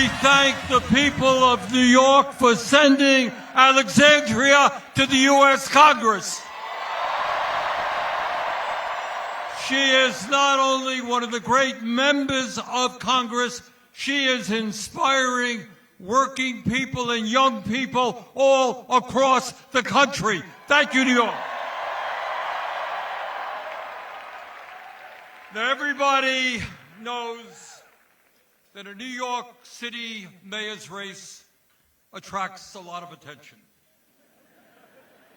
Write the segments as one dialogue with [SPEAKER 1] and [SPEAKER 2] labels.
[SPEAKER 1] we thank the people of New York for sending Alexandria to the U.S. Congress. She is not only one of the great members of Congress, she is inspiring working people and young people all across the country. Thank you, New York. Now, everybody knows that a New York City mayor's race attracts a lot of attention.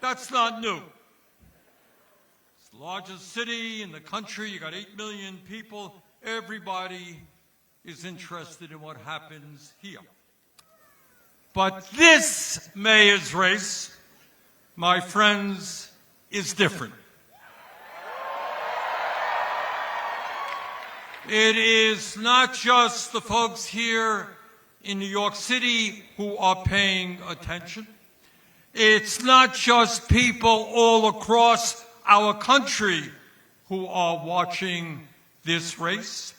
[SPEAKER 1] That's not new. It's the largest city in the country. You got 8 million people. Everybody is interested in what happens here. But this mayor's race, my friends, is different. It is not just the folks here in New York City who are paying attention. It's not just people all across our country who are watching this race.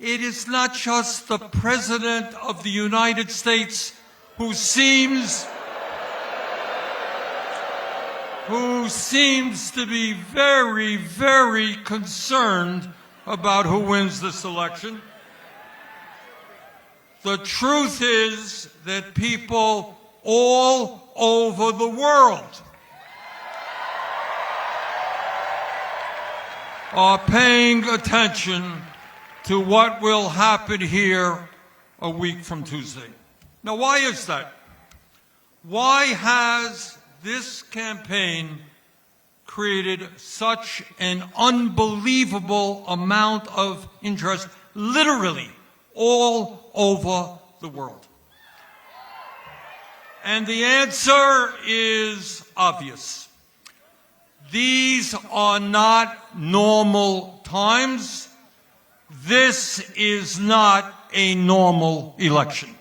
[SPEAKER 1] It is not just the President of the United States who seems to be very, very concerned about who wins this election. The truth is that people all over the world are paying attention to what will happen here a week from Tuesday. Now, why is that? Why has this campaign created such an unbelievable amount of interest, literally all over the world? And the answer is obvious. These are not normal times. This is not a normal election.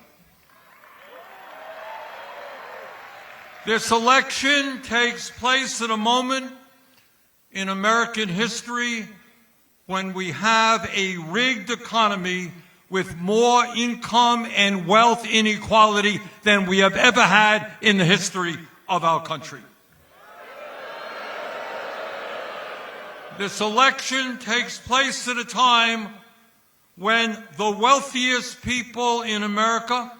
[SPEAKER 1] This election takes place at a moment in American history when we have a rigged economy with more income and wealth inequality than we have ever had in the history of our country. This election takes place at a time when the wealthiest people in America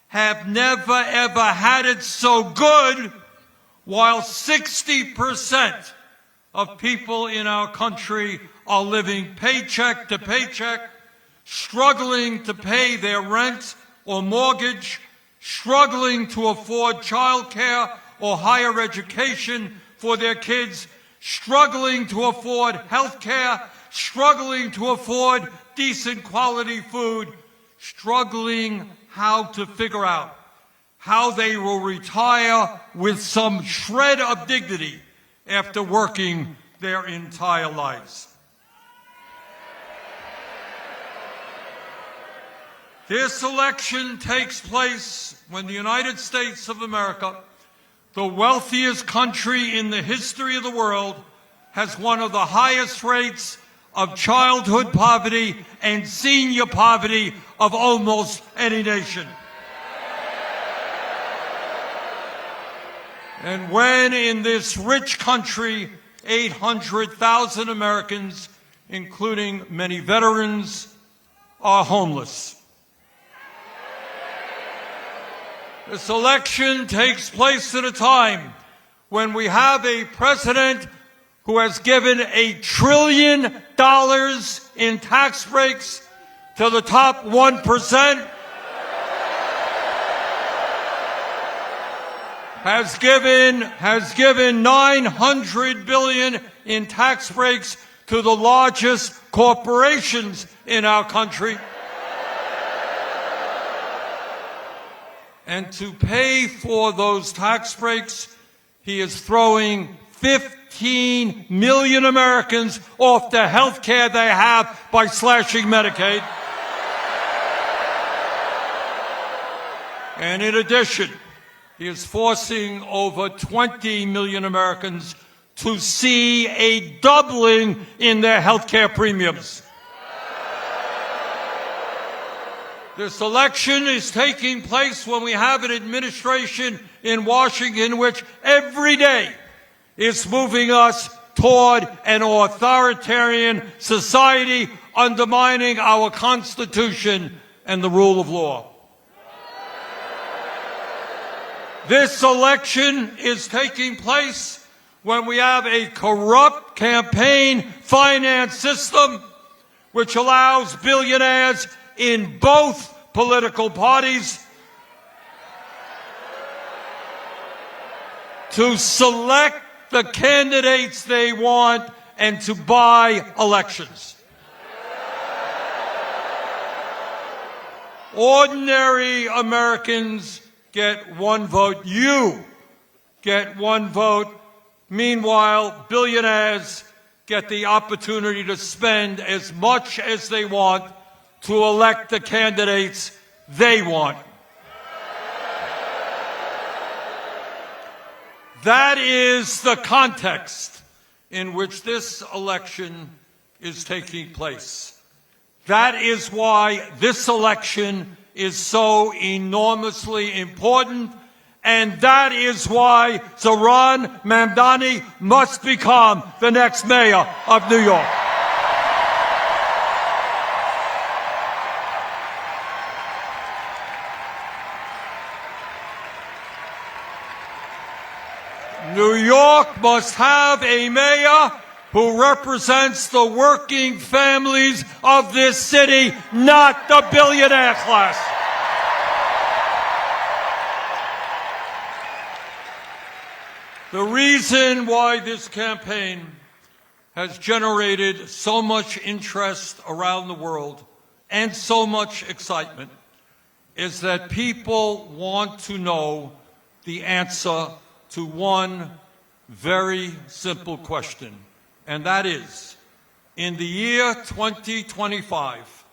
[SPEAKER 1] have never, ever had it so good, while 60% of people in our country are living paycheck to paycheck, struggling to pay their rent or mortgage, struggling to afford child care or higher education for their kids, struggling to afford health care, struggling to afford decent quality food, struggling how to figure out how they will retire with some shred of dignity after working their entire lives. This election takes place when the United States of America, the wealthiest country in the history of the world, has one of the highest rates of childhood poverty and senior poverty of almost any nation. And when in this rich country, 800,000 Americans, including many veterans, are homeless. This election takes place at a time when we have a president who has given $1 trillion in tax breaks to the top 1%, has given $900 billion in tax breaks to the largest corporations in our country. And to pay for those tax breaks, he is throwing 15 million Americans off the health care they have by slashing Medicaid. And in addition, he is forcing over 20 million Americans to see a doubling in their health care premiums. This election is taking place when we have an administration in Washington which every day is moving us toward an authoritarian society, undermining our Constitution and the rule of law. This election is taking place when we have a corrupt campaign finance system which allows billionaires in both political parties to select the candidates they want and to buy elections. Ordinary Americans get one vote. You get one vote. Meanwhile, billionaires get the opportunity to spend as much as they want to elect the candidates they want. That is the context in which this election is taking place. That is why this election is so enormously important, and that is why Zohran Mamdani must become the next mayor of New York. New York must have a mayor who represents the working families of this city, not the billionaire class. The reason why this campaign has generated so much interest around the world and so much excitement is that people want to know the answer to one very simple question, and that is, in the year 2025,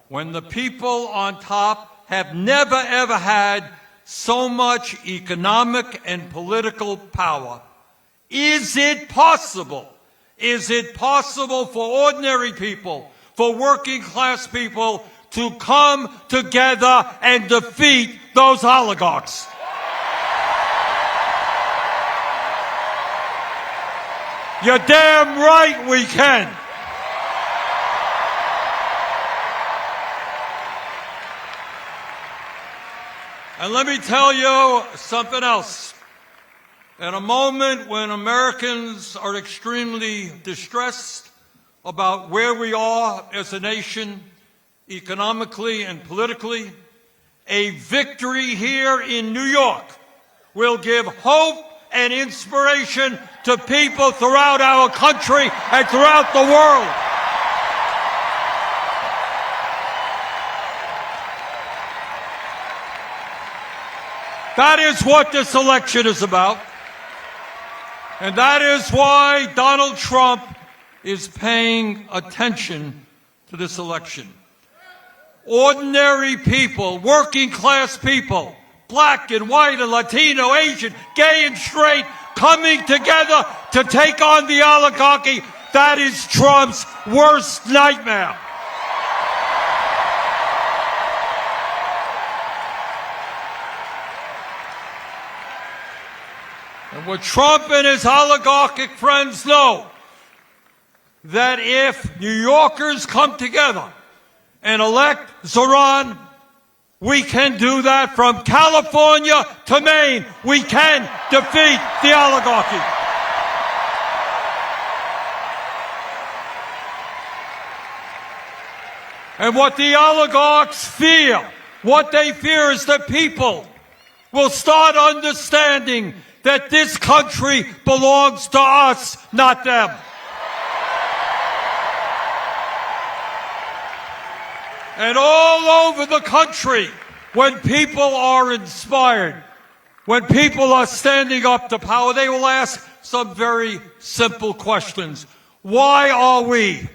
[SPEAKER 1] when the people on top have never ever had so much economic and political power, is it possible for ordinary people, for working class people to come together and defeat those oligarchs? You're damn right we can. And let me tell you something else. At a moment when Americans are extremely distressed about where we are as a nation, economically and politically, a victory here in New York will give hope and inspiration to people throughout our country and throughout the world. That is what this election is about. And that is why Donald Trump is paying attention to this election. Ordinary people, working class people, black and white and Latino, Asian, gay and straight, coming together to take on the oligarchy. That is Trump's worst nightmare. And what Trump and his oligarchic friends know, that if New Yorkers come together and elect Zohran, we can do that from California to Maine. We can defeat the oligarchy. And what the oligarchs fear, what they fear is that people will start understanding that this country belongs to us, not them. And all over the country, when people are inspired, when people are standing up to power, they will ask some very simple questions. Why are we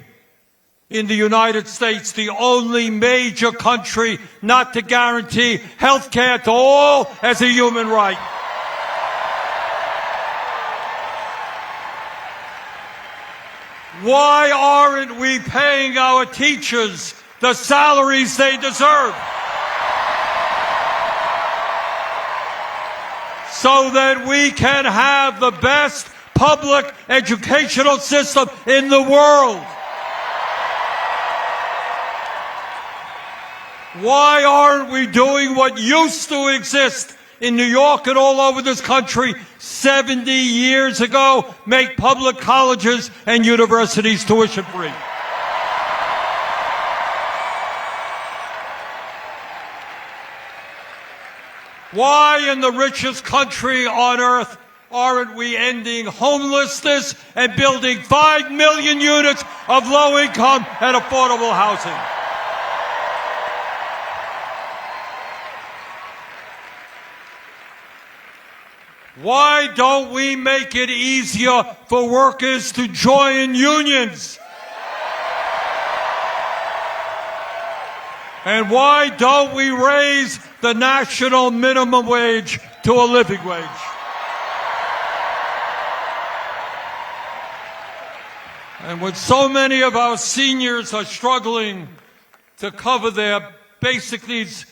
[SPEAKER 1] in the United States the only major country not to guarantee health care to all as a human right? Why aren't we paying our teachers the salaries they deserve? so that we can have the best public educational system in the world. Why aren't we doing what used to exist in New York and all over this country 70 years ago? Make public colleges and universities tuition free. Why in the richest country on earth aren't we ending homelessness and building 5 million units of low-income and affordable housing? Why don't we make it easier for workers to join unions? And why don't we raise the national minimum wage to a living wage? And when so many of our seniors are struggling to cover their basic needs,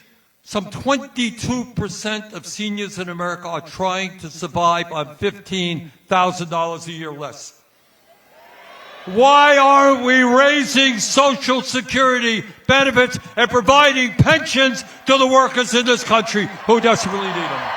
[SPEAKER 1] some 22% of seniors in America are trying to survive on $15,000 a year less. Why aren't we raising Social Security benefits and providing pensions to the workers in this country who desperately need them?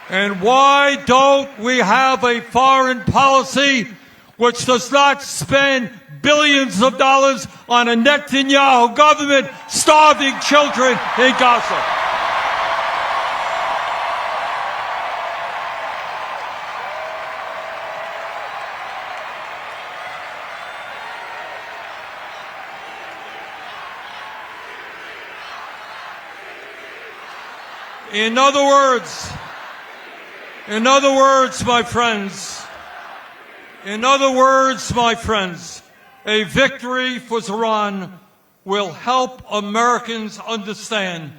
[SPEAKER 1] And why don't we have a foreign policy which does not spend billions of dollars on a Netanyahu government starving children in Gaza? In other words, my friends, a victory for Zohran will help Americans understand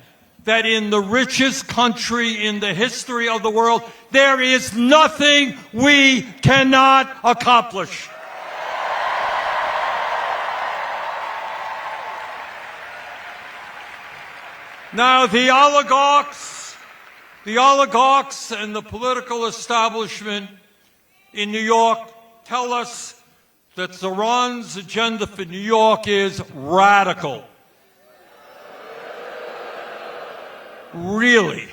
[SPEAKER 1] that in the richest country in the history of the world, there is nothing we cannot accomplish. Now, the oligarchs and the political establishment in New York tell us that Zohran's agenda for New York is radical. Really?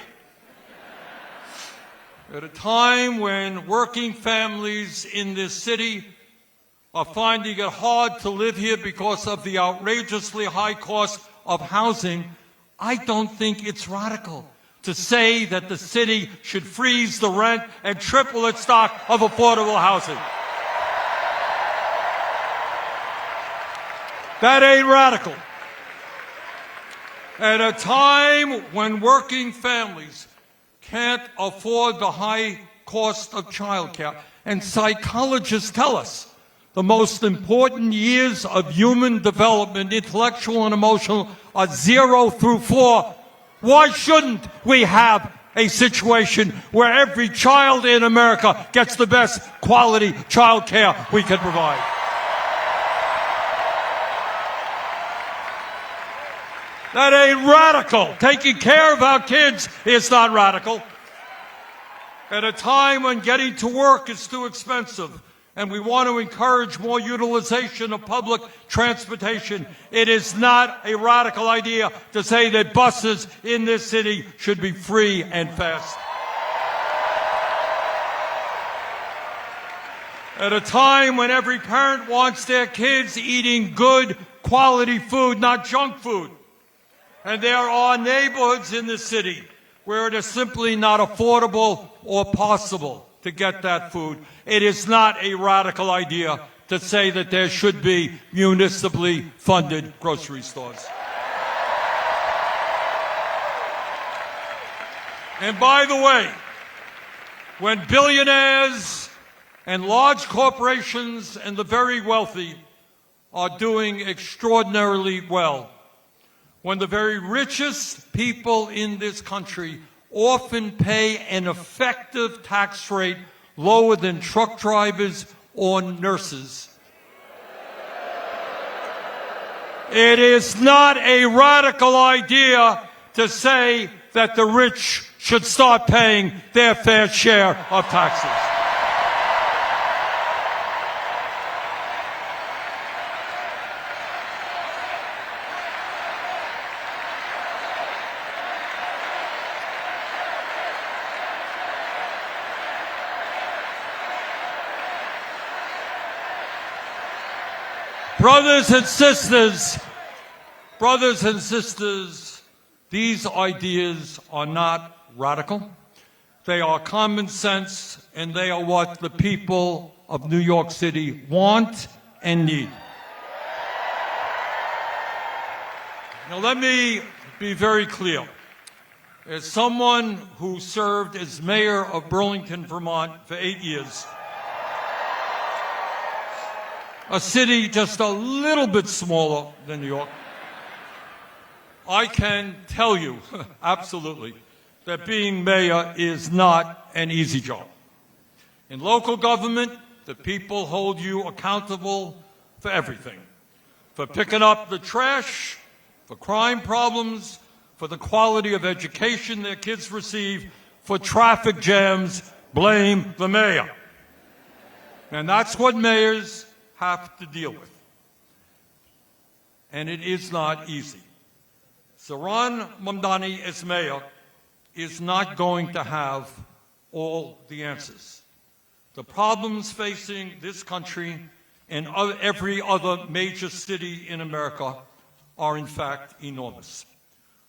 [SPEAKER 1] At a time when working families in this city are finding it hard to live here because of the outrageously high cost of housing, I don't think it's radical to say that the city should freeze the rent and triple its stock of affordable housing. That ain't radical. At a time when working families can't afford the high cost of childcare, and psychologists tell us the most important years of human development, intellectual and emotional, are 0 through 4. Why shouldn't we have a situation where every child in America gets the best quality child care we can provide? That ain't radical. Taking care of our kids is not radical. At a time when getting to work is too expensive, and we want to encourage more utilization of public transportation, it is not a radical idea to say that buses in this city should be free and fast. At a time when every parent wants their kids eating good quality food, not junk food, and there are neighborhoods in this city where it is simply not affordable or possible to get that food, it is not a radical idea to say that there should be municipally funded grocery stores. And by the way, when billionaires and large corporations and the very wealthy are doing extraordinarily well, when the very richest people in this country often pay an effective tax rate lower than truck drivers or nurses, it is not a radical idea to say that the rich should start paying their fair share of taxes. Brothers and sisters, these ideas are not radical. They are common sense, and they are what the people of New York City want and need. Now, let me be very clear. As someone who served as mayor of Burlington, Vermont for 8 years, a city just a little bit smaller than New York, I can tell you absolutely that being mayor is not an easy job. In local government, the people hold you accountable for everything. For picking up the trash, for crime problems, for the quality of education their kids receive, for traffic jams, blame the mayor. And that's what mayors have to deal with. And it is not easy. Zohran Mamdani as mayor is not going to have all the answers. The problems facing this country and every other major city in America are in fact enormous.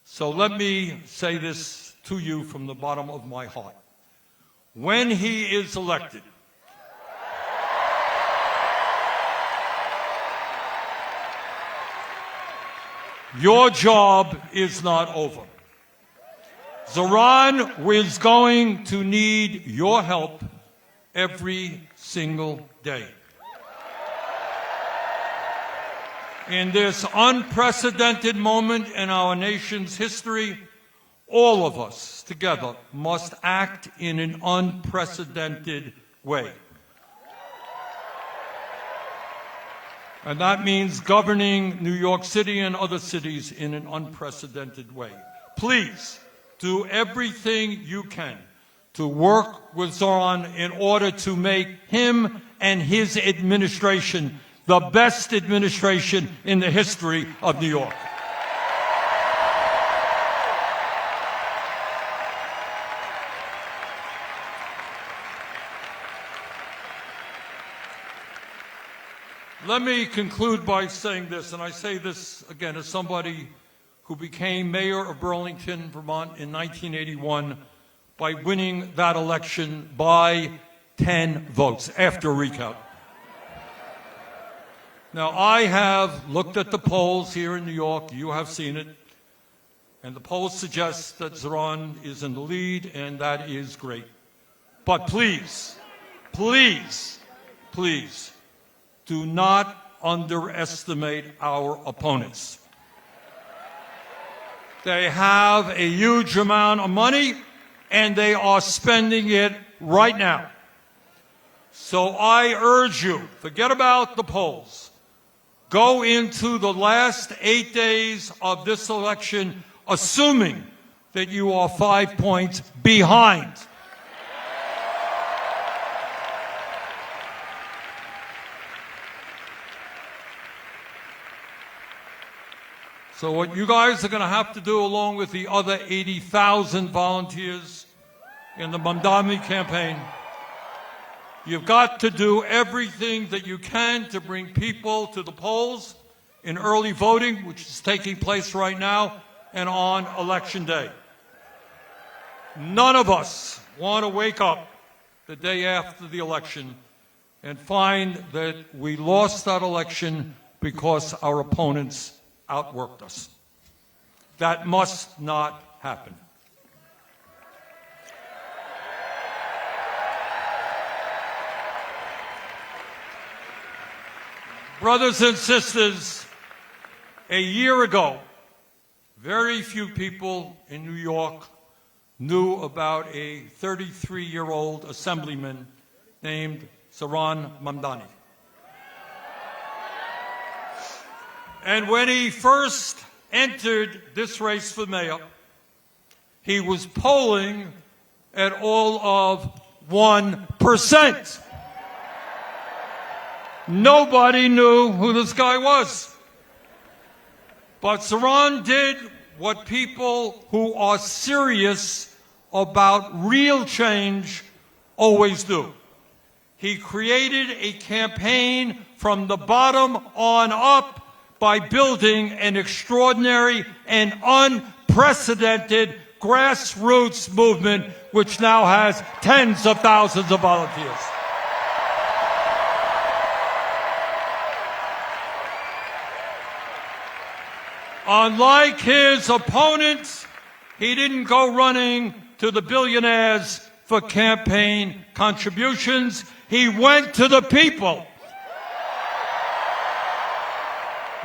[SPEAKER 1] So let me say this to you from the bottom of my heart. When he is elected, your job is not over. Zohran is going to need your help every single day. In this unprecedented moment in our nation's history, all of us together must act in an unprecedented way. And that means governing New York City and other cities in an unprecedented way. Please do everything you can to work with Zohran in order to make him and his administration the best administration in the history of New York. Let me conclude by saying this, and I say this again as somebody who became mayor of Burlington, Vermont in 1981 by winning that election by 10 votes after a recount. Now, I have looked at the polls here in New York. You have seen it. And the polls suggest that Zohran is in the lead, and that is great. But please, please, please, do not underestimate our opponents. They have a huge amount of money, and they are spending it right now. So I urge you, forget about the polls. Go into the last 8 days of this election assuming that you are 5 points behind. So what you guys are going to have to do, along with the other 80,000 volunteers in the Mandani campaign, you've got to do everything that you can to bring people to the polls in early voting, which is taking place right now, and on Election Day. None of us want to wake up the day after the election and find that we lost that election because our opponents outworked us. That must not happen. Brothers and sisters, a year ago, very few people in New York knew about a 33-year-old assemblyman named Zohran Mamdani. And when he first entered this race for mayor, he was polling at all of 1%. Nobody knew who this guy was. But Zohran did what people who are serious about real change always do. He created a campaign from the bottom on up by building an extraordinary and unprecedented grassroots movement which now has tens of thousands of volunteers. Unlike his opponents, he didn't go running to the billionaires for campaign contributions. He went to the people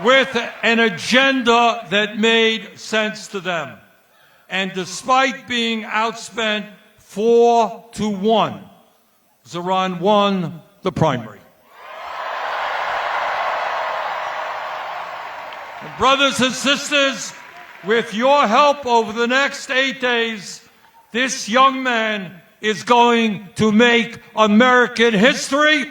[SPEAKER 1] with an agenda that made sense to them. And despite being outspent 4-1, Zohran won the primary. And brothers and sisters, with your help over the next 8 days, this young man is going to make American history